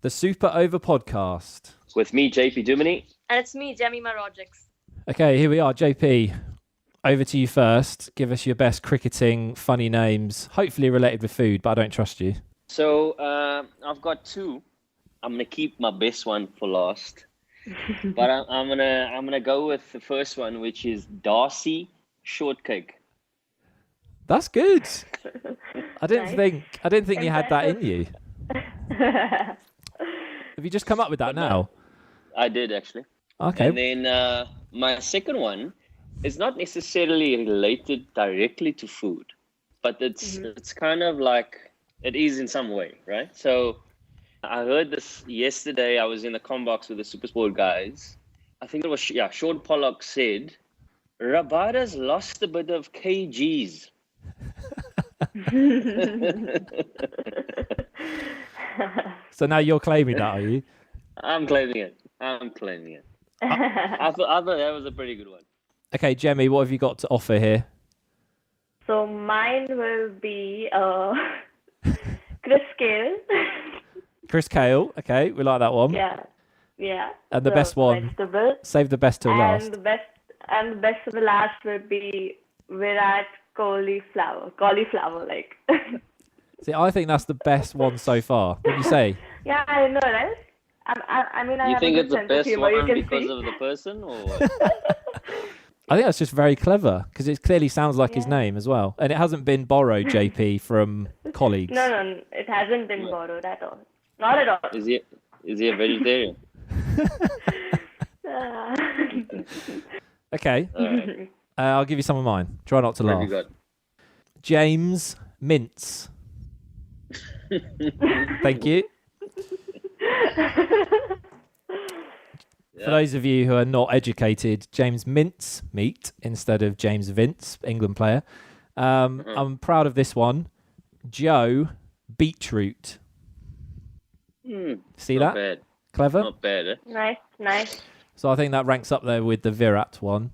The Super Over Podcast. With me, JP Duminy. And it's me, Jemimah Rodrigues. Okay, here we are. JP, over to you first. Give us your best cricketing, funny names, hopefully related with food, but I don't trust you. So I've got two. I'm gonna keep my best one for last, but I'm gonna go with the first one, which is Darcy Shortcake. That's good. I didn't think you had that in you. Have you just come up with that now? I did actually. Okay. And then my second one is not necessarily related directly to food, but it's kind of like it is in some way, right? So I heard this yesterday. I was in the combox with the Supersport guys. I think it was Sean Pollock said, Rabada's lost a bit of kgs. So now you're claiming that, are you? I'm claiming it. I thought that was a pretty good one. Okay, Jemmy, what have you got to offer here? So mine will be Chris Kale. Chris Kale. Okay, we like that one. Yeah. And the best one. Vegetable. Save the best till last. And the best of the last will be Virat cauliflower like. See, I think that's the best one so far. What do you say? Yeah, I know, right? I mean, I you have think a it's the good sense of best humor, one you can because see. of the person, or what? I think that's just very clever because it clearly sounds like his name as well. And it hasn't been borrowed, JP, from colleagues. No, it hasn't been borrowed at all. Not at all. Is he a vegetarian? Okay. All right. I'll give you some of mine. Try not to What laugh. have you got? James Mintz. Thank you. For those of you who are not educated, James Mintz meat instead of James Vince, England player. I'm proud of this one. Joe Beetroot. See Not that? bad. Clever? Not bad, eh? Nice. So I think that ranks up there with the Virat one.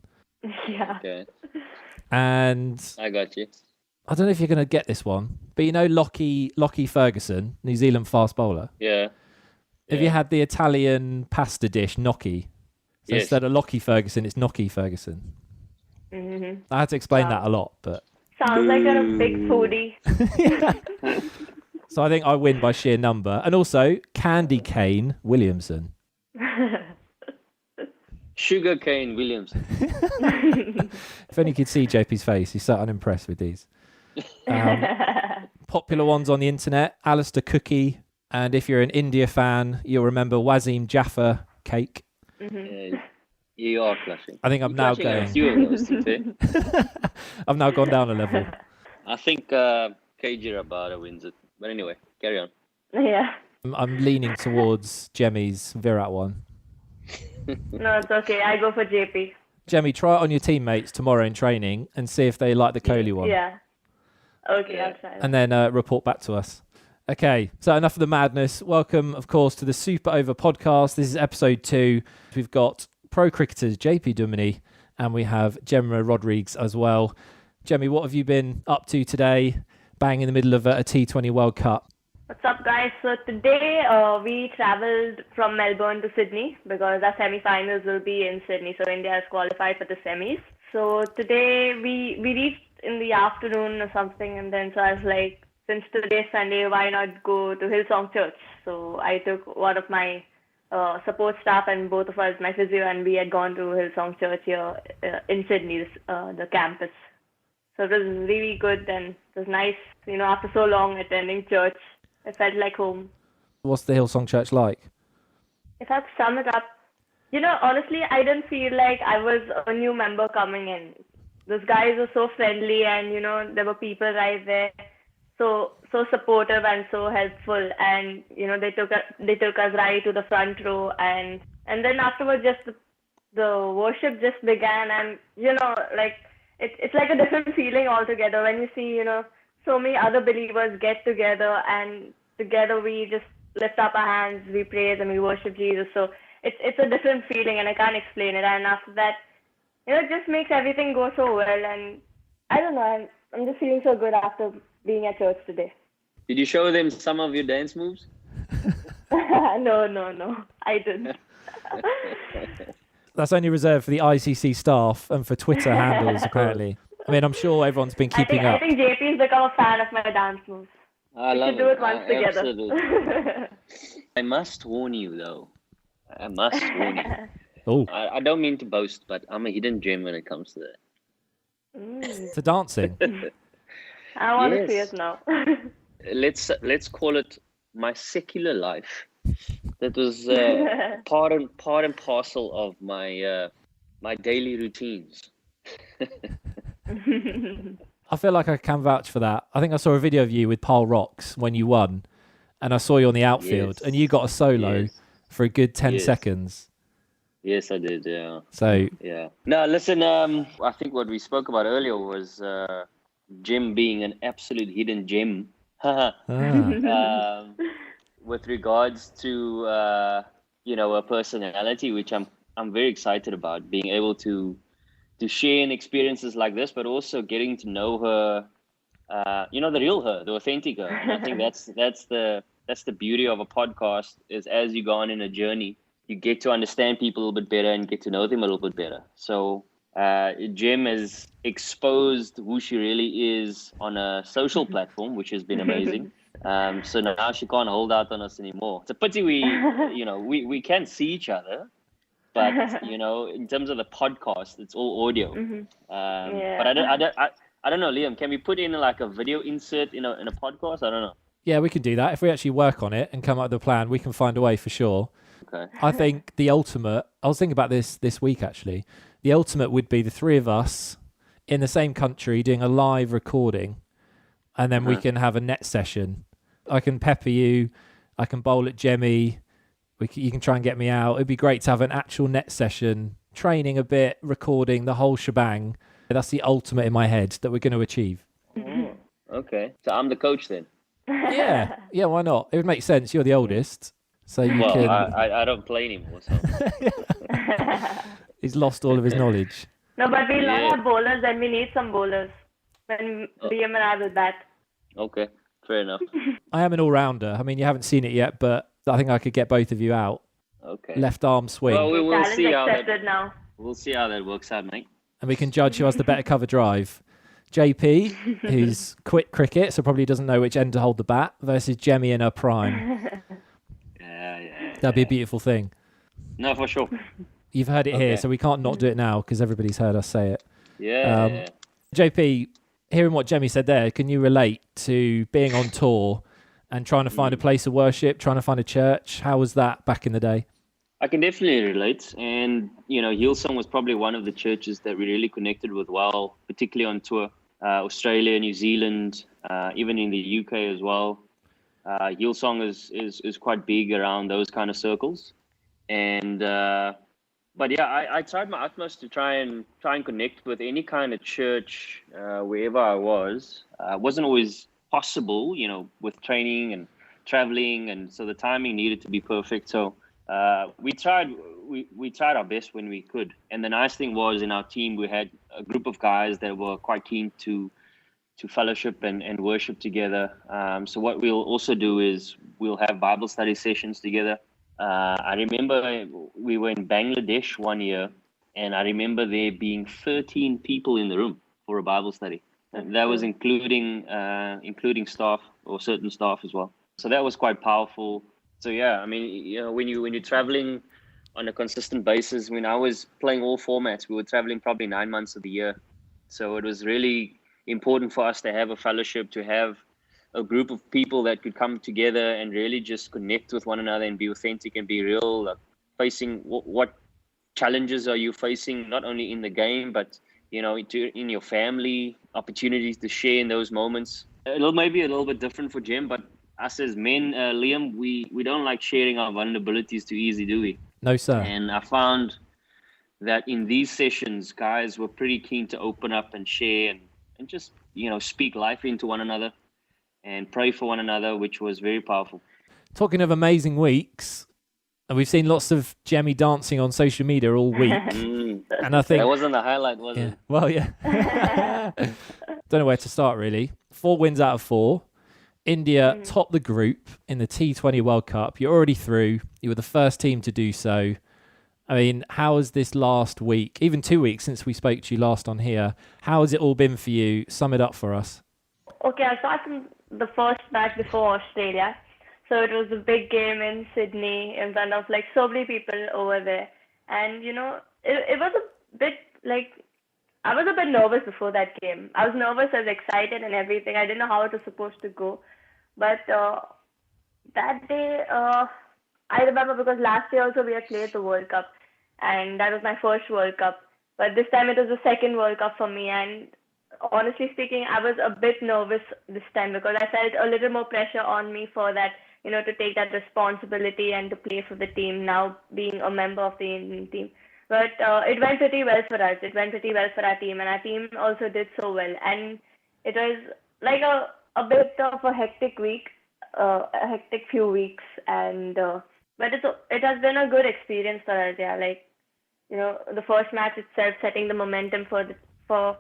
Yeah. Okay. And I got you. I don't know if you're going to get this one, but you know Lockie Ferguson, New Zealand fast bowler? Yeah. Have you had the Italian pasta dish, gnocchi? So Yes. instead of Lockie Ferguson, it's gnocchi Ferguson. Mm-hmm. I had to explain that a lot, but... Sounds like you're a big foodie. So I think I win by sheer number. And also, Candy Cane Williamson. Sugarcane Williamson. If only you could see JP's face, he's so unimpressed with these. Popular ones on the internet, Alistair Cookie. And if you're an India fan, you'll remember Wasim Jaffer cake. Mm-hmm. Yeah, you are clashing. I think I'm now going... A few of those, to be fair. I've now gone down a level. I think KG Rabada wins it. But anyway, carry on. Yeah. I'm leaning towards Jemmy's Virat one. No, it's okay. I go for JP. Jemmy, try it on your teammates tomorrow in training and see if they like the Kohli one. Yeah. Okay, I'll try that. And then report back to us. Okay, so enough of the madness. Welcome, of course, to the Super Over Podcast. This is episode 2. We've got pro cricketers JP Duminy and we have Jemimah Rodrigues as well. Jemmy, what have you been up to today? Bang in the middle of a T20 World Cup. What's up, guys? So today we traveled from Melbourne to Sydney because our semi-finals will be in Sydney. So India has qualified for the semis. So today we reached in the afternoon or something, and then so I was like, since today's Sunday, why not go to Hillsong Church? So I took one of my support staff and both of us, my physio, and we had gone to Hillsong Church here in Sydney, the campus. So it was really good and it was nice, after so long attending church. It felt like home. What's the Hillsong Church like? If I have to sum it up, honestly, I didn't feel like I was a new member coming in. Those guys were so friendly and, there were people right there, so supportive and so helpful. And, they took us right to the front row. And then afterwards, just the worship just began. And, it's like a different feeling altogether when you see, so many other believers get together and together we just lift up our hands, we praise and we worship Jesus. So it's a different feeling and I can't explain it. And after that, it just makes everything go so well. And I don't know, I'm just feeling so good after being at church today. Did you show them some of your dance moves? No. I didn't. That's only reserved for the ICC staff and for Twitter handles, apparently. I mean, I'm sure everyone's been keeping I up. think JP's become a fan of my dance moves. I We love should do it once together. Absolutely. I must warn you, though. I must warn you. Oh, I don't mean to boast, but I'm a hidden gem when it comes to that. to dancing. I want to see Yes. it now. Let's call it my secular life. That was part and parcel of my my daily routines. I feel like I can vouch for that. I think I saw a video of you with Paul Rocks when you won, and I saw you on the outfield, Yes. and you got a solo Yes. for a good 10 Yes. seconds. Yes, I did. Yeah. So, Yeah. No, listen. I think what we spoke about earlier was Jim being an absolute hidden gem. With regards to her personality, which I'm very excited about, being able to share in experiences like this, but also getting to know her, the real her, the authentic her. And I think that's the beauty of a podcast, is as you go on in a journey, you get to understand people a little bit better and get to know them a little bit better. So Jim has exposed who she really is on a social platform, which has been amazing. So now she can't hold out on us anymore. It's a pity we can see each other, but in terms of the podcast, it's all audio. Yeah. But I don't know, Liam. Can we put in like a video insert in a podcast? I don't know. yeah, we can do that. If we actually work on it and come up with a plan, we can find a way for sure. Okay. I think the ultimate, I was thinking about this week actually, the ultimate would be the three of us in the same country doing a live recording, and then we can have a net session. I can pepper you, I can bowl at Jemmy, you can try and get me out. It'd be great to have an actual net session, training a bit, recording, the whole shebang. That's the ultimate in my head that we're going to achieve. Oh, okay. So I'm the coach then. Yeah, why not? It would make sense. You're the oldest, so you Well, can. I don't play anymore. So. He's lost all of his knowledge. No, but we'll Yeah. not have bowlers, and we need some bowlers. When Liam and I will bat. Okay, fair enough. I am an all-rounder. I mean, you haven't seen it yet, but I think I could get both of you out. Okay. Left arm swing, Well, we'll Challenge see how accepted now. we'll see how that works out, mate. and we can judge who has the better cover drive. JP, who's quit cricket, so probably doesn't know which end to hold the bat, versus Jemmy in her prime. Yeah. That'd be a beautiful thing. No, for sure. You've heard it here, Okay. so we can't not do it now because everybody's heard us say it. Yeah. JP, hearing what Jemmy said there, can you relate to being on tour and trying to find a place of worship, trying to find a church? How was that back in the day? I can definitely relate. And, Hillsong was probably one of the churches that we really connected with well, particularly on tour. Australia, New Zealand, even in the UK as well. Hillsong is quite big around those kind of circles. And but yeah, I tried my utmost to try and connect with any kind of church wherever I was. It wasn't always possible, with training and traveling, and so the timing needed to be perfect. So we tried our best when we could. And the nice thing was, in our team, we had a group of guys that were quite keen to fellowship and worship together. So what we'll also do is we'll have Bible study sessions together. I remember we were in Bangladesh one year, and I remember there being 13 people in the room for a Bible study. And that was including staff, or certain staff as well. So that was quite powerful. So yeah, I mean, when you're traveling on a consistent basis, when I was playing all formats, we were traveling probably 9 months of the year. So it was really important for us to have a fellowship, to have a group of people that could come together and really just connect with one another and be authentic and be real, facing what challenges are you facing, not only in the game, but in your family, opportunities to share in those moments. Maybe a little bit different for Jem, but us as men, Liam, we don't like sharing our vulnerabilities too easy, do we? No, sir. And I found that in these sessions, guys were pretty keen to open up and share and just, speak life into one another and pray for one another, which was very powerful. Talking of amazing weeks, and we've seen lots of Jemmy dancing on social media all week. And I think that wasn't the highlight, was yeah. it? Well, yeah. Don't know where to start, really. 4 wins out of 4. India topped the group in the T20 World Cup. You're already through. You were the first team to do so. I mean, how has this last week, even 2 weeks since we spoke to you last on here, how has it all been for you? Sum it up for us. Okay, I'll start from the first match before Australia. So it was a big game in Sydney in front of like so many people over there. And, it was a bit like, I was a bit nervous before that game. I was nervous, I was excited and everything. I didn't know how it was supposed to go. But that day, I remember because last year also we had played the World Cup. And that was my first World Cup. But this time it was the second World Cup for me. And honestly speaking, I was a bit nervous this time because I felt a little more pressure on me for that, to take that responsibility and to play for the team now being a member of the Indian team. But it went pretty well for us. It went pretty well for our team, and our team also did so well. And it was like a bit of a hectic week, a hectic few weeks. And but it has been a good experience for us. Yeah, like the first match itself, setting the momentum for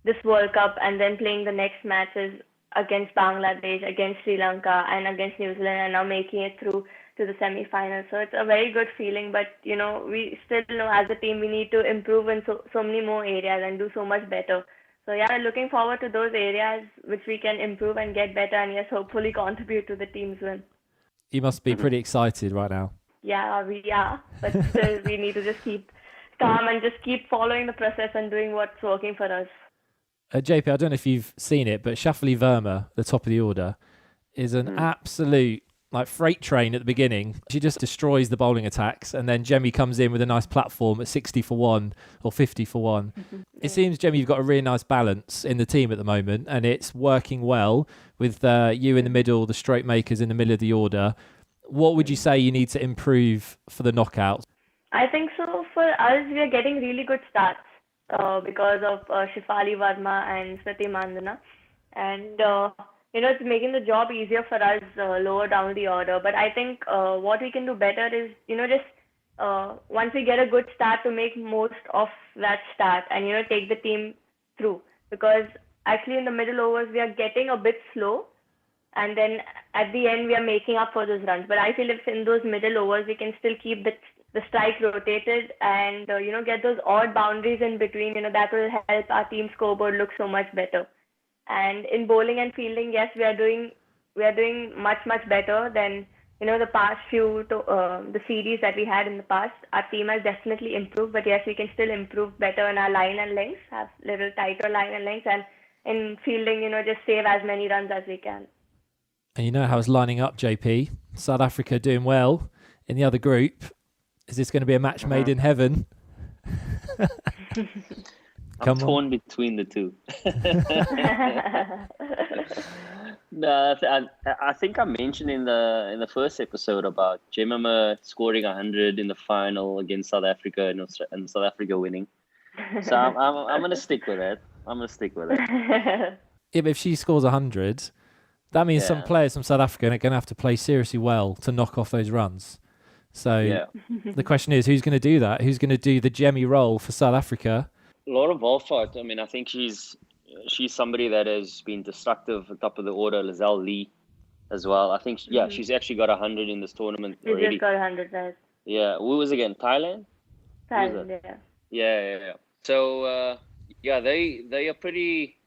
this World Cup, and then playing the next matches against Bangladesh, against Sri Lanka, and against New Zealand, and now making it through to the semi-final. So it's a very good feeling, but we still know as a team we need to improve in so many more areas and do so much better. So yeah, looking forward to those areas which we can improve and get better, and yes, hopefully contribute to the team's win. You must be pretty excited right now. Yeah, we are, but still we need to just keep calm and just keep following the process and doing what's working for us. JP, I don't know if you've seen it, but Shafali Verma, the top of the order, is an absolute freight train at the beginning. She just destroys the bowling attacks, and then Jemmy comes in with a nice platform at 60 for 1 or 50 for 1. It seems, Jemmy, you've got a really nice balance in the team at the moment, and it's working well with you in the middle, the stroke makers in the middle of the order. What would you say you need to improve for the knockouts? I think so. For us, we are getting really good starts because of Shafali Verma and Smriti Mandana. And it's making the job easier for us lower down the order. But I think what we can do better is, just once we get a good start, to make most of that start and, take the team through. Because actually in the middle overs, we are getting a bit slow. And then at the end, we are making up for those runs. But I feel if in those middle overs, we can still keep the strike rotated and, get those odd boundaries in between, that will help our team scoreboard look so much better. And in bowling and fielding, yes, we are doing much, much better than, the past few, the series that we had in the past. Our team has definitely improved, but yes, we can still improve better in our line and lengths, have little tighter line and lengths, and in fielding, just save as many runs as we can. And you know how it's lining up, JP. South Africa doing well in the other group. Is this going to be a match made in heaven? I'm torn between the two. No, I think I mentioned in the first episode about Jemimah scoring 100 in the final against South Africa and South Africa winning. So I'm going to stick with that. Yeah, but if she scores 100, that means some players from South Africa are going to have to play seriously well to knock off those runs. So the question is, who's going to do that? Who's going to do the Jemmy role for South Africa? Laura Wolfhard, I mean, I think she's somebody that has been destructive at top of the order. Lizelle Lee as well. I think, she's actually got 100 in this tournament already. She just got 100, right? Yeah. Who was again? Thailand? Thailand, yeah. Yeah. So, they are pretty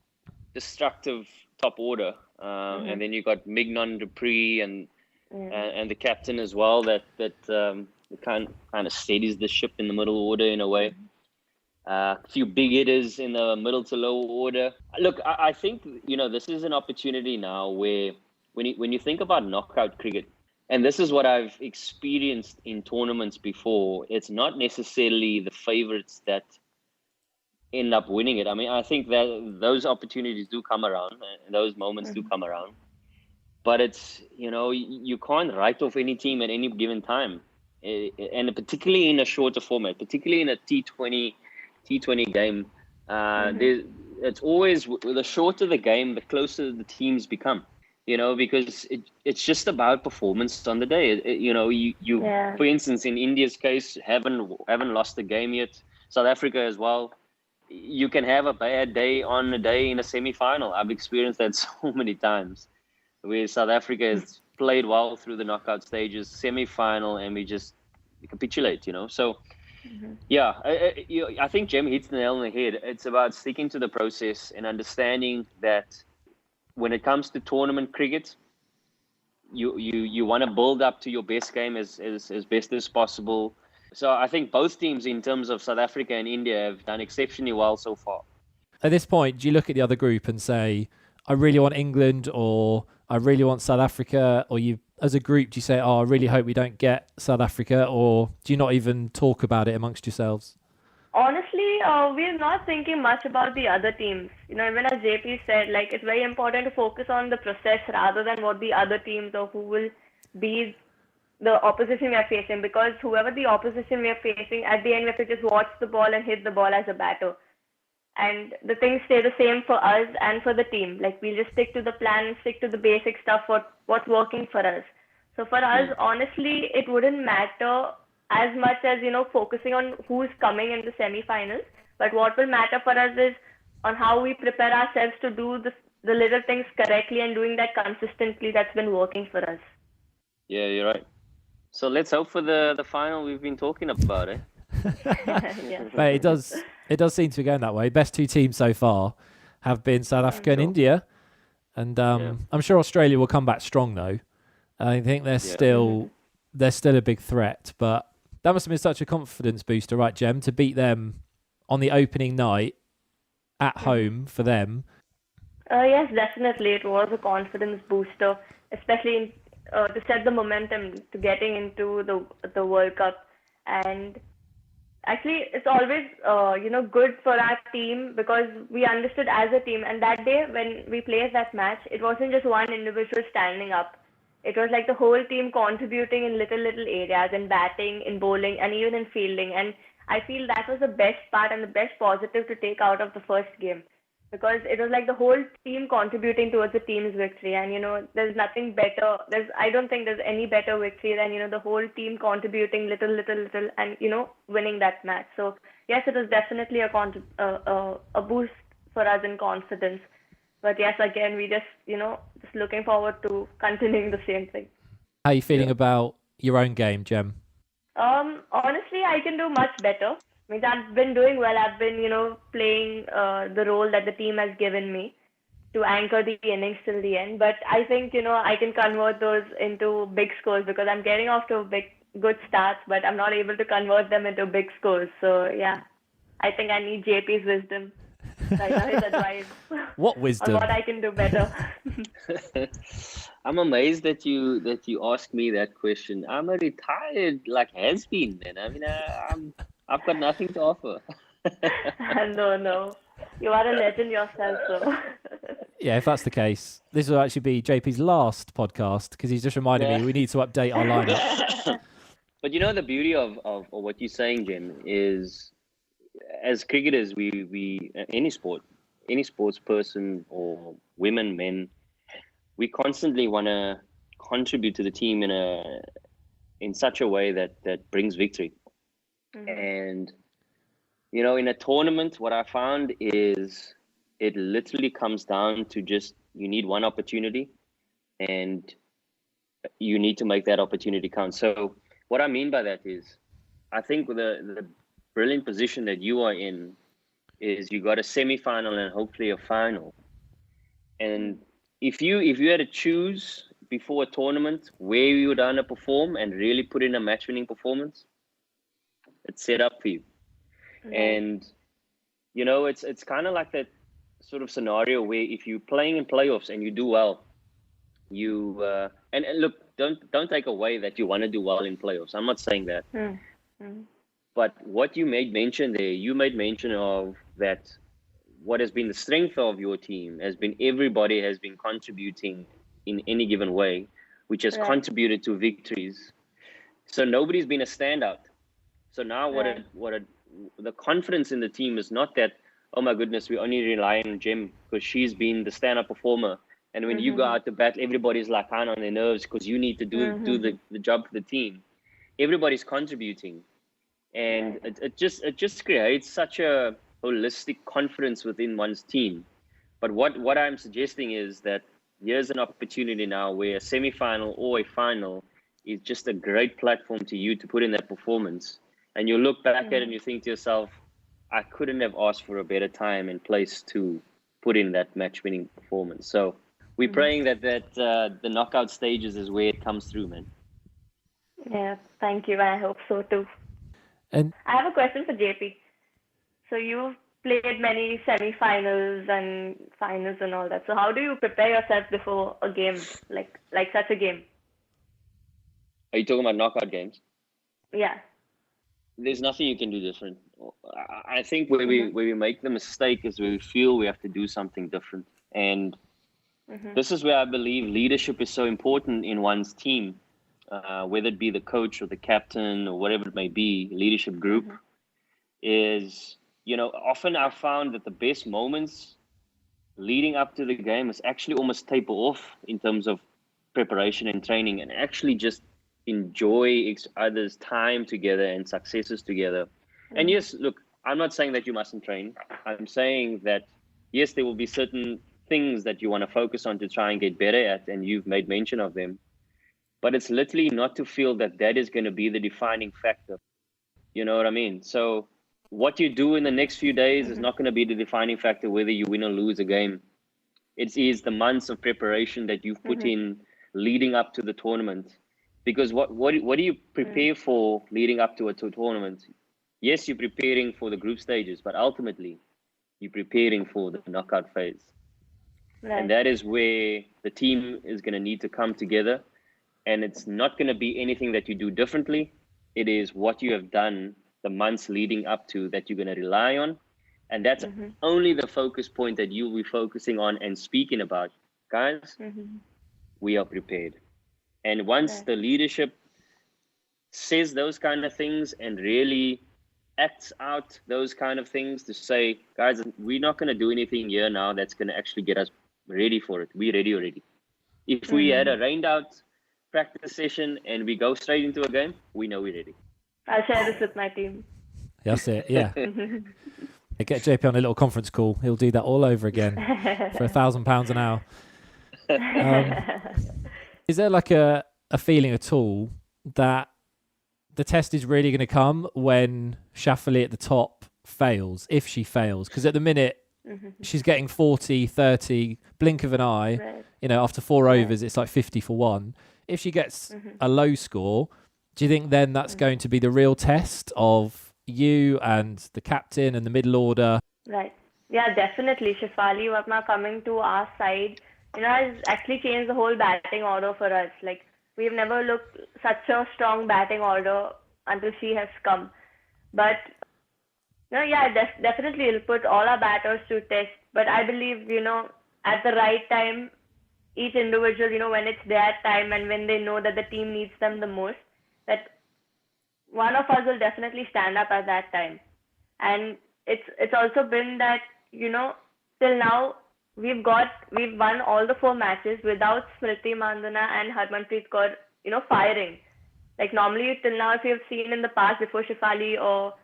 destructive top order. And then you got Mignon Dupree and the captain as well that kind of steadies the ship in the middle order in a way. A few big hitters in the middle to low order. Look, I think this is an opportunity now where when you think about knockout cricket, and this is what I've experienced in tournaments before, it's not necessarily the favorites that end up winning it. I mean, I think that those opportunities do come around, and those moments do come around. But it's, you can't write off any team at any given time. And particularly in a shorter format, particularly in a T20 game, it's always, the shorter the game, the closer the teams become, because it's just about performance on the day. For instance, in India's case, haven't lost the game yet. South Africa as well. You can have a bad day on a day in a semi-final. I've experienced that so many times. where South Africa has played well through the knockout stages, semi-final, and we just capitulate, So, yeah, I think Jem hits the nail on the head. It's about sticking to the process and understanding that when it comes to tournament cricket, you want to build up to your best game as best as possible. So I think both teams, in terms of South Africa and India, have done exceptionally well so far. At this point, do you look at the other group and say, I really want England, or I really want South Africa, or you, as a group, do you say, I really hope we don't get South Africa, or do you not even talk about it amongst yourselves? Honestly, we're not thinking much about the other teams. Even as JP said, it's very important to focus on the process rather than what the other teams or who will be the opposition we are facing, because whoever the opposition we are facing, at the end we have to just watch the ball and hit the ball as a batter. And the things stay the same for us and for the team. We'll just stick to the plan and stick to the basic stuff, what's working for us. So for us, honestly, it wouldn't matter as much as, focusing on who's coming in the semi-finals. But what will matter for us is on how we prepare ourselves to do the little things correctly and doing that consistently. That's been working for us. Yeah, you're right. So let's hope for the final we've been talking about, eh? Yeah. But it does seem to be going that way. Best two teams so far have been South Africa and India, and I'm sure Australia will come back strong though. I think they're still a big threat, but that must have been such a confidence booster, right, Jem, to beat them on the opening night at home for them. Yes, definitely, it was a confidence booster, especially to set the momentum to getting into the World Cup. And actually, it's always good for our team because we understood as a team. And that day when we played that match, it wasn't just one individual standing up. It was like the whole team contributing in little areas, in batting, in bowling, and even in fielding. And I feel that was the best part and the best positive to take out of the first game, because it was like the whole team contributing towards the team's victory. And there's nothing better. I don't think there's any better victory than the whole team contributing little and winning that match. So yes, it was definitely a boost for us in confidence. But yes, again, we just looking forward to continuing the same thing. How are you feeling about your own game, Jem? Honestly, I can do much better. I mean, I've been doing well. I've been, playing the role that the team has given me to anchor the innings till the end. But I think, I can convert those into big scores because I'm getting off to good starts, but I'm not able to convert them into big scores. So, yeah, I think I need JP's wisdom. Right now, his advice. What wisdom? On what I can do better. I'm amazed that you asked me that question. I'm a retired has-been, man. I mean, I've got nothing to offer. No. You are a legend yourself, so. Yeah, if that's the case, this will actually be JP's last podcast because he's just reminded me we need to update our lineup. But the beauty of what you're saying, Jem, is as cricketers, we any sports person or women, men, we constantly want to contribute to the team in such a way that brings victory. Mm-hmm. And in a tournament, what I found is it literally comes down to just you need one opportunity and you need to make that opportunity count. So what I mean by that is I think the brilliant position that you are in is you got a semi-final and hopefully a final. And if you had to choose before a tournament where you would underperform and really put in a match-winning performance, it's set up for you. Mm-hmm. And it's kind of like that sort of scenario where if you're playing in playoffs and you do well, you and look, don't take away that you want to do well in playoffs. I'm not saying that. Mm-hmm. But what you made mention there, you made mention of that what has been the strength of your team has been everybody has been contributing in any given way, which has contributed to victories. So nobody's been a standout. So now the confidence in the team is not that, oh my goodness, we only rely on Jem because she's been the stand-up performer. And when you go out to bat, everybody's like kind on their nerves because you need to do the job for the team. Everybody's contributing. And it just creates such a holistic confidence within one's team. But what I'm suggesting is that here's an opportunity now where a semi-final or a final is just a great platform to you to put in that performance. And you look back at it and you think to yourself, I couldn't have asked for a better time and place to put in that match-winning performance. So we're praying that the knockout stages is where it comes through, man. Yeah, thank you. I hope so too. And I have a question for JP. So you've played many semi-finals and finals and all that. So how do you prepare yourself before a game, like such a game? Are you talking about knockout games? Yeah. There's nothing you can do different. I think where we make the mistake is where we feel we have to do something different. And this is where I believe leadership is so important in one's team, whether it be the coach or the captain or whatever it may be, leadership group, is, often I've found that the best moments leading up to the game is actually almost taper off in terms of preparation and training, and actually just enjoy each other's time together and successes together. And yes, look, I'm not saying that you mustn't train. I'm saying that, yes, there will be certain things that you want to focus on to try and get better at, and you've made mention of them. But it's literally not to feel that is going to be the defining factor. You know what I mean? So what you do in the next few days is not going to be the defining factor whether you win or lose a game. It is the months of preparation that you've put in leading up to the tournament. Because what do you prepare for leading up to a tournament? Yes, you're preparing for the group stages, but ultimately you're preparing for the knockout phase. Right. And that is where the team is going to need to come together. And it's not going to be anything that you do differently. It is what you have done the months leading up to that you're going to rely on. And that's only the focus point that you'll be focusing on and speaking about. Guys, we are prepared. And once the leadership says those kind of things and really acts out those kind of things to say, guys, we're not going to do anything here now that's going to actually get us ready for it. We're ready already. If we had a rained out practice session and we go straight into a game, we know we're ready. I'll share this with my team. That's it, yeah. Get JP on a little conference call. He'll do that all over again for £1,000 an hour. Is there like a feeling at all that the test is really going to come when Shafali at the top fails, if she fails? Because at the minute, she's getting 40, 30, blink of an eye. Right. After 4 overs, it's like 50 for 1. If she gets a low score, do you think then that's going to be the real test of you and the captain and the middle order? Right. Yeah, definitely. Shefali Verma coming to our side, has actually changed the whole batting order for us. Like, we've never looked such a strong batting order until she has come. But, definitely it'll put all our batters to test. But I believe, at the right time, each individual, when it's their time and when they know that the team needs them the most, that one of us will definitely stand up at that time. And it's also been that, till now, we've won all the 4 matches without Smriti Mandana and Harmanpreet Kaur, firing. Like, normally till now, if you've seen in the past before Shefali or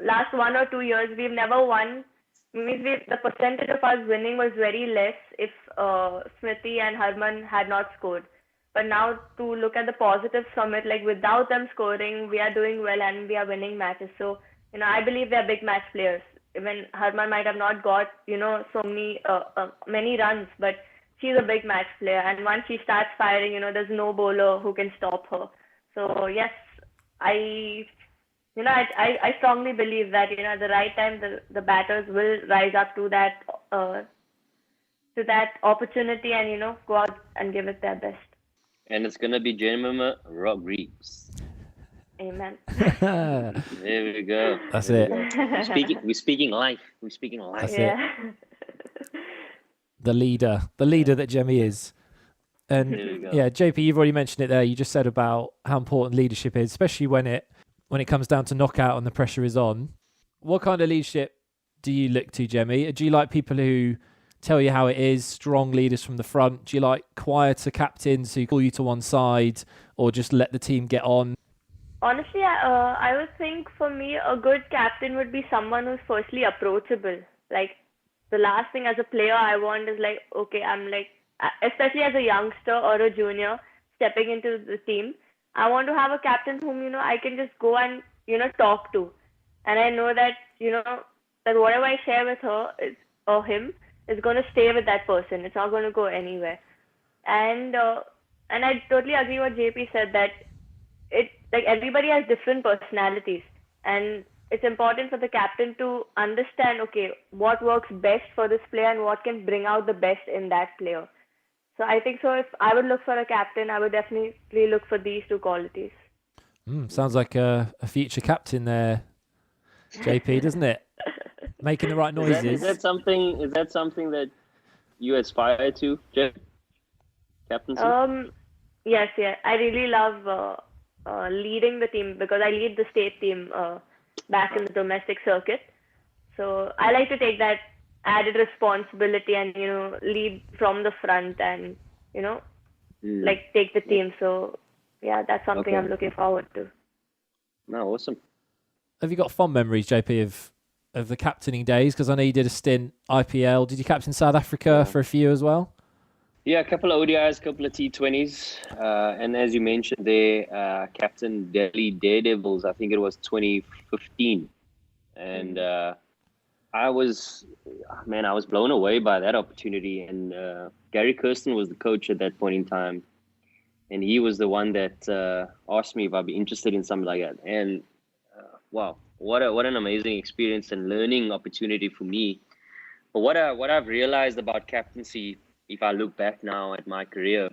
last 1 or 2 years, we've never won. The percentage of us winning was very less if Smriti and Harman had not scored. But now to look at the positives from it, like without them scoring, we are doing well and we are winning matches. So, I believe they are big match players. Even Harman might have not got, so many runs, but she's a big match player. And once she starts firing, there's no bowler who can stop her. So yes, I strongly believe that, at the right time, the batters will rise up to that opportunity and, go out and give it their best. And it's going to be Jemimah Rodrigues. Amen. There we go. That's it. We're speaking life. That's it. The leader that Jemmy is. And yeah, JP, you've already mentioned it there. You just said about how important leadership is, especially when it comes down to knockout and the pressure is on. What kind of leadership do you look to, Jemmy? Do you like people who tell you how it is, strong leaders from the front? Do you like quieter captains who call you to one side or just let the team get on? Honestly, I would think for me, a good captain would be someone who's firstly approachable. Like, the last thing as a player I want is like, okay, I'm like, especially as a youngster or a junior stepping into the team, I want to have a captain whom, I can just go and, talk to. And I know that, that whatever I share with her or him is going to stay with that person. It's not going to go anywhere. And I totally agree what JP said, that like everybody has different personalities, and it's important for the captain to understand, okay, what works best for this player and what can bring out the best in that player. So I think so if I would look for a captain, I would definitely look for these two qualities. Sounds like a future captain there, JP, doesn't it? Making the right noises. Is that something that you aspire to, Jeff? Captaincy? Yes. I really love leading the team, because I lead the state team back in the domestic circuit. So I like to take that added responsibility and, lead from the front and, like take the team. So yeah, that's something I'm looking forward to. No, awesome. Have you got fond memories, JP, of the captaining days? Because I know you did a stint IPL. Did you captain South Africa for a few as well? Yeah, a couple of ODIs, a couple of T20s. And as you mentioned there, Captain Delhi Daredevils, I think it was 2015. And I was blown away by that opportunity. And Gary Kirsten was the coach at that point in time. And he was the one that asked me if I'd be interested in something like that. And wow, what an amazing experience and learning opportunity for me. But what I've realized about captaincy, if I look back now at my career,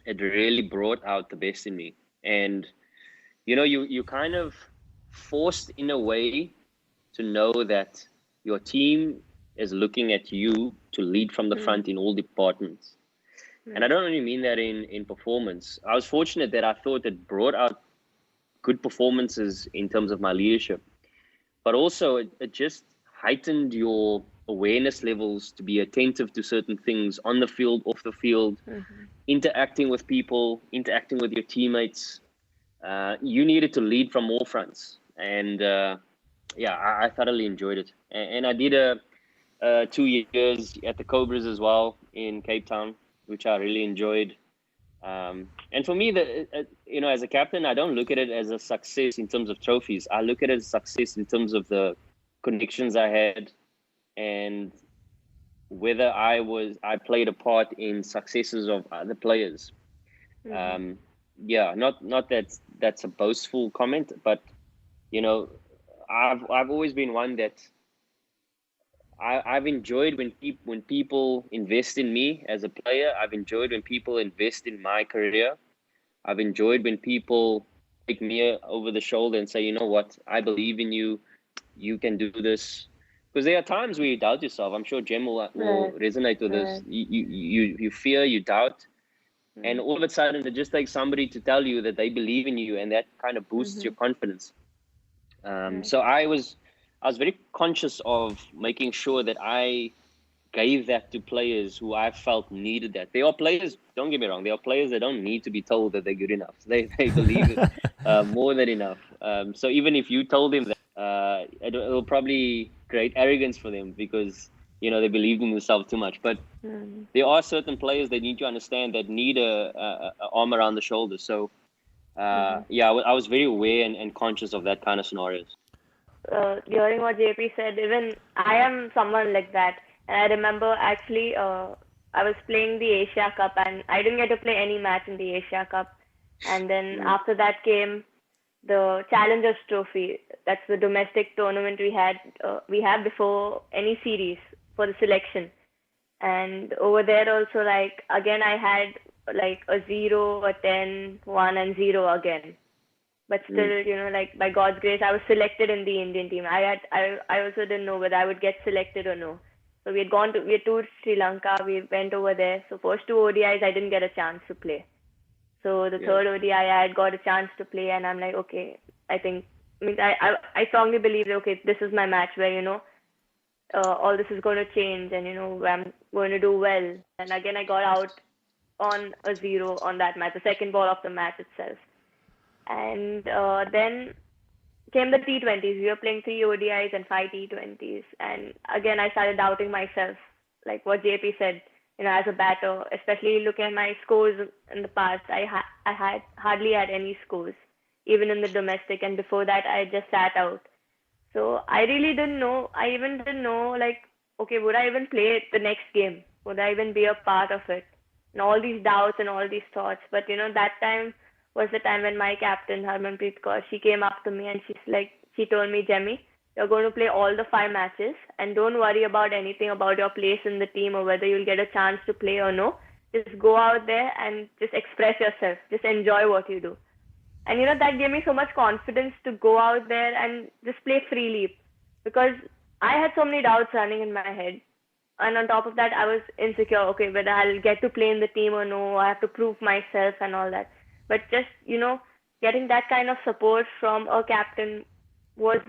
it really brought out the best in me. And, you kind of forced in a way to know that your team is looking at you to lead from the front in all departments. And I don't only mean that in performance. I was fortunate that I thought it brought out good performances in terms of my leadership, but also it just heightened your awareness levels to be attentive to certain things on the field, off the field, interacting with people, interacting with your teammates. You needed to lead from all fronts. And I thoroughly enjoyed it. And I did 2 years at the Cobras as well in Cape Town, which I really enjoyed. And for me, as a captain, I don't look at it as a success in terms of trophies. I look at it as a success in terms of the connections I had, and whether I played a part in successes of other players. Not that that's a boastful comment, but I've always been one that I've enjoyed when people invest in me as a player. I've enjoyed when people invest in my career. I've enjoyed when people take me over the shoulder and say, you know what, I believe in you. You can do this. Because there are times where you doubt yourself. I'm sure Jem will resonate with this. You fear, you doubt. And all of a sudden, it just takes somebody to tell you that they believe in you, and that kind of boosts your confidence. So I was very conscious of making sure that I gave that to players who I felt needed that. There are players, don't get me wrong, there are players that don't need to be told that they're good enough. They believe it more than enough. So even if you told them that, it'll probably create arrogance for them because, they believe in themselves too much. But there are certain players that need to understand that need a arm around the shoulder. So, I was very aware and conscious of that kind of scenarios. During what JP said, even I am someone like that. And I remember actually I was playing the Asia Cup and I didn't get to play any match in the Asia Cup. And then after that came the Challengers Trophy. That's the domestic tournament we had before any series for the selection. And over there also, like, again, I had like a 0, a 10, 1 and 0 again. But still, like by God's grace, I was selected in the Indian team. I also didn't know whether I would get selected or no. So we had toured Sri Lanka. We went over there. So first 2 ODIs, I didn't get a chance to play. So the third ODI, I had got a chance to play, and I'm like, okay, I strongly believe, okay, this is my match where, all this is going to change and, I'm going to do well. And again, I got out on a 0 on that match, the second ball of the match itself. And then came the T20s. We were playing 3 ODIs and 5 T20s. And again, I started doubting myself, like what JP said, as a batter, especially looking at my scores in the past. I had hardly had any scores, even in the domestic. And before that, I just sat out. So I really didn't know. I even didn't know, like, okay, would I even play the next game? Would I even be a part of it? And all these doubts and all these thoughts. But, that time was the time when my captain, Harmanpreet Kaur, she came up to me and she told me, Jemmy, you're going to play all the 5 matches and don't worry about anything about your place in the team or whether you'll get a chance to play or no. Just go out there and just express yourself. Just enjoy what you do. And, that gave me so much confidence to go out there and just play freely, because I had so many doubts running in my head. And on top of that, I was insecure, okay, whether I'll get to play in the team or no, I have to prove myself and all that. But just, getting that kind of support from a captain was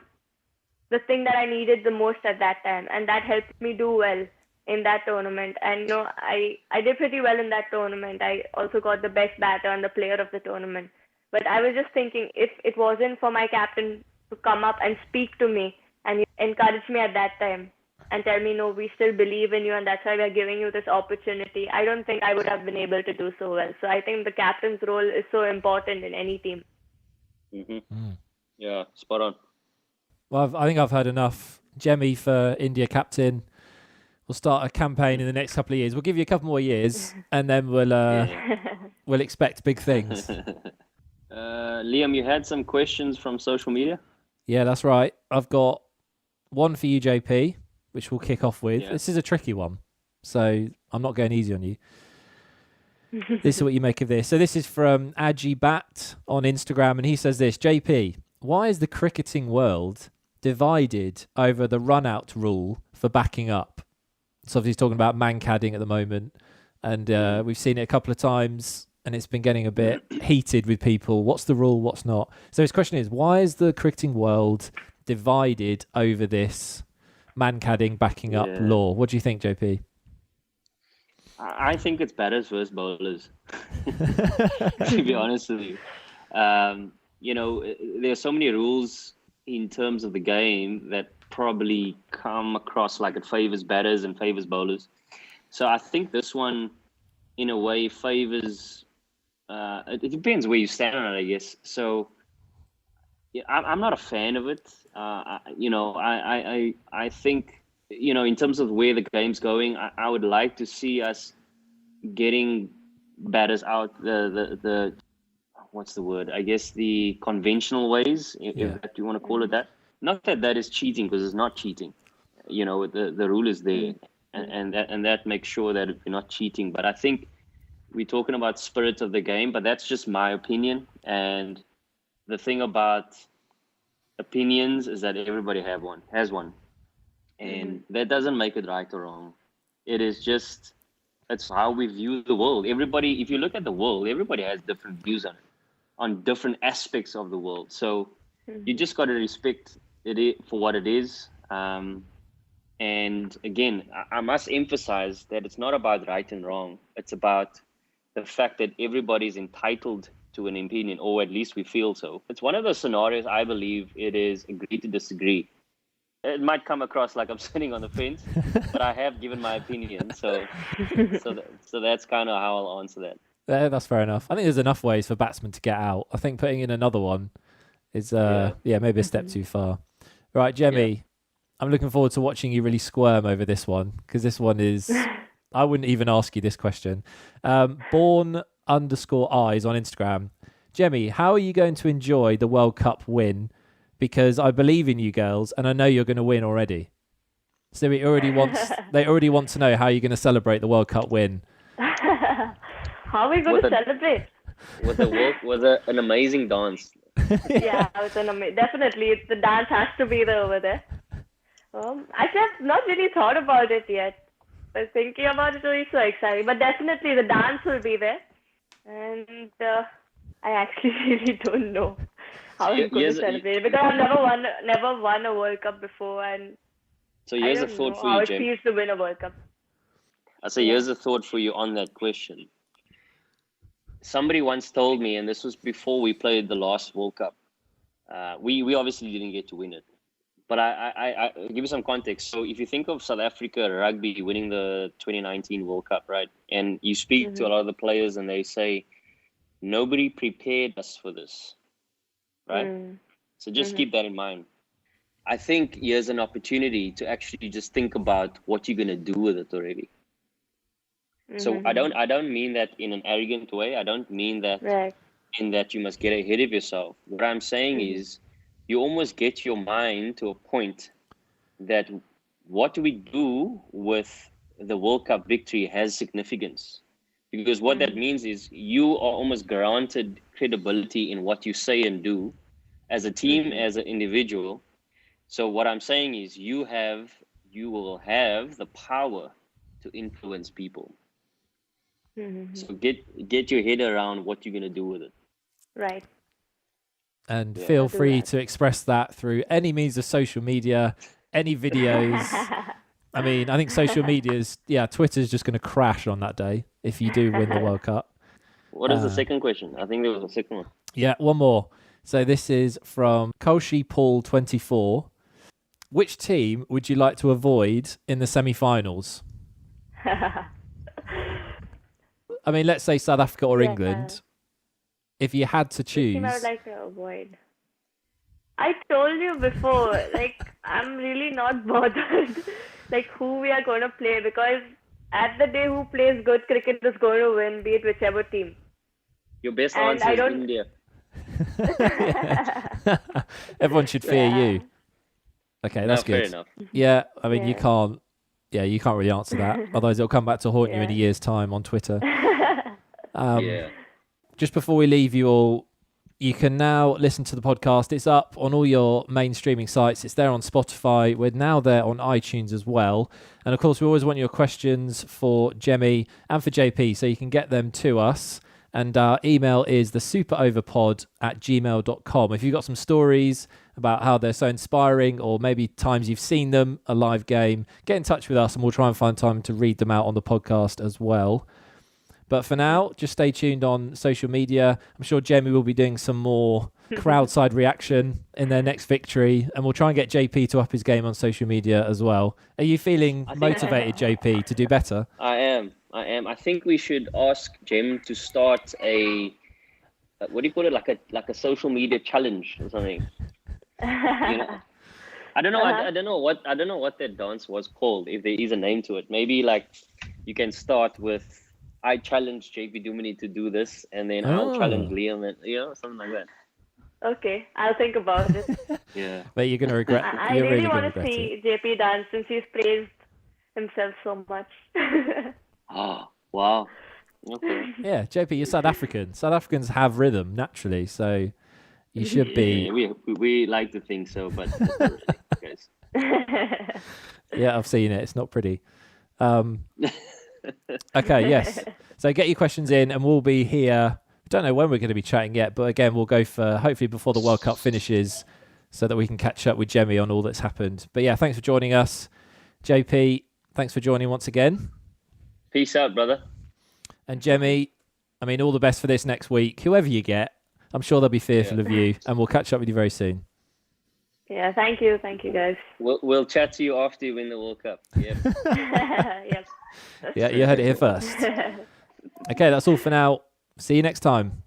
the thing that I needed the most at that time. And that helped me do well in that tournament. And, I did pretty well in that tournament. I also got the best batter and the player of the tournament. But I was just thinking, if it wasn't for my captain to come up and speak to me and encourage me at that time and tell me, no, we still believe in you and that's why we're giving you this opportunity, I don't think I would have been able to do so well. So I think the captain's role is so important in any team. Yeah, spot on. Well, I think I've heard enough. Jemmy for India captain. We'll start a campaign in the next couple of years. We'll give you a couple more years and then we'll expect big things. Liam, you had some questions from social media? Yeah, that's right. I've got one for you, JP, which we'll kick off with. Yeah. This is a tricky one, so I'm not going easy on you. This is what you make of this. So this is from Aji Bat on Instagram, and he says this, JP, why is the cricketing world divided over the run-out rule for backing up? So obviously he's talking about man-cadding at the moment, and we've seen it a couple of times, and it's been getting a bit heated with people. What's the rule? What's not? So his question is, why is the cricketing world divided over this man-cadding backing up law? What do you think, JP? I think it's batters versus bowlers, to be honest with you. There are so many rules in terms of the game that probably come across like it favors batters and favors bowlers. So I think this one, in a way, favors... it depends where you stand on it, I guess. So I'm not a fan of it. I think, in terms of where the game's going, I would like to see us getting batters out the what's the word? I guess the conventional ways, if you want to call it that. Not that is cheating, because it's not cheating. The rule is there, and that makes sure that you're not cheating. But I think we're talking about spirit of the game, but that's just my opinion. And the thing about opinions is that everybody has one. And that doesn't make it right or wrong. It is just, it's how we view the world. Everybody, if you look at the world, everybody has different views on different aspects of the world. So you just got to respect it for what it is. And again, I must emphasize that it's not about right and wrong. It's about the fact that everybody's entitled to an opinion, or at least we feel so. It's one of those scenarios, I believe, it is agree to disagree. It might come across like I'm sitting on the fence, but I have given my opinion. So that's kind of how I'll answer that. Yeah, that's fair enough. I think there's enough ways for batsmen to get out. I think putting in another one is maybe a step too far. Right, Jemmy, I'm looking forward to watching you really squirm over this one, because this one is... I wouldn't even ask you this question. Born_eyes on Instagram. Jemmy, how are you going to enjoy the World Cup win? Because I believe in you girls, and I know you're going to win already. So they already want to know how you're going to celebrate the World Cup win. How are we going to celebrate? With an amazing dance. Yeah, definitely. The dance has to be there over there. Actually, I've not really thought about it yet. But thinking about it will be so exciting. But definitely the dance will be there. And I actually really don't know how I'm going to celebrate, because I've never won a World Cup before, and so here's a thought for you, how it Jim. feels to win a World Cup. Here's a thought for you on that question. Somebody once told me, and this was before we played the last World Cup, We obviously didn't get to win it. But I give you some context. So if you think of South Africa rugby winning the 2019 World Cup, right? And you speak to a lot of the players and they say, nobody prepared us for this, right? So just keep that in mind. I think here's an opportunity to actually just think about what you're going to do with it already. So I don't mean that in an arrogant way. I don't mean that in that you must get ahead of yourself. What I'm saying is you almost get your mind to a point that what we do with the World Cup victory has significance. Because what that means is you are almost granted credibility in what you say and do as a team, as an individual. So what I'm saying is you will have the power to influence people. So get your head around what you're going to do with it. Right. And feel free to express that through any means of social media, any videos. I mean, I think social media's, Twitter's just going to crash on that day if you do win the World Cup. What is the second question? I think there was a second one. Yeah, one more. So this is from Kolshi Paul 24. Which team would you like to avoid in the semi-finals? I mean, let's say South Africa or England. If you had to choose. Which team I would like to avoid. I told you before, I'm really not bothered, who we are going to play, because at the day who plays good cricket is going to win, be it whichever team. Your best answer is India. Everyone should fear you. Okay, that's good. Fair enough. Yeah, I mean, you can't really answer that. Otherwise, it'll come back to haunt you in a year's time on Twitter. Just before we leave you all, you can now listen to the podcast. It's up on all your main streaming sites. It's there on Spotify. We're now there on iTunes as well. And of course, we always want your questions for Jemmy and for JP, so you can get them to us. And our email is thesuperoverpod@gmail.com. If you've got some stories about how they're so inspiring, or maybe times you've seen them, a live game, get in touch with us and we'll try and find time to read them out on the podcast as well. But for now, just stay tuned on social media. I'm sure Jemmy will be doing some more crowd side reaction in their next victory, and we'll try and get JP to up his game on social media as well. Are you feeling motivated, JP, to do better? I am. I think we should ask Jem to start a what do you call it, like a social media challenge or something. I don't know. I don't know what that dance was called. If there is a name to it, maybe you can start with, I challenge JP Duminy to do this, and then I'll challenge Liam, and something like that. Okay, I'll think about it. Yeah. But you're going to regret it. I really want to see JP dance since he's praised himself so much. Oh, wow. Okay. Yeah, JP, you're South African. South Africans have rhythm naturally, so you should be. Yeah, we like to think so, but not really, guys. Yeah, I've seen it. It's not pretty. Okay, yes. So get your questions in, and we'll be here. I don't know when we're going to be chatting yet, but again, we'll go for hopefully before the World Cup finishes, so that we can catch up with Jemmy on all that's happened. But yeah, thanks for joining us, JP. Thanks for joining once again. Peace out, brother. And Jemmy, I mean, all the best for this next week. Whoever you get, I'm sure they'll be fearful of you, and we'll catch up with you very soon. Yeah, thank you, guys. We'll chat to you after you win the World Cup. Yep. Yep. Yeah, you heard it here first. Okay, that's all for now. See you next time.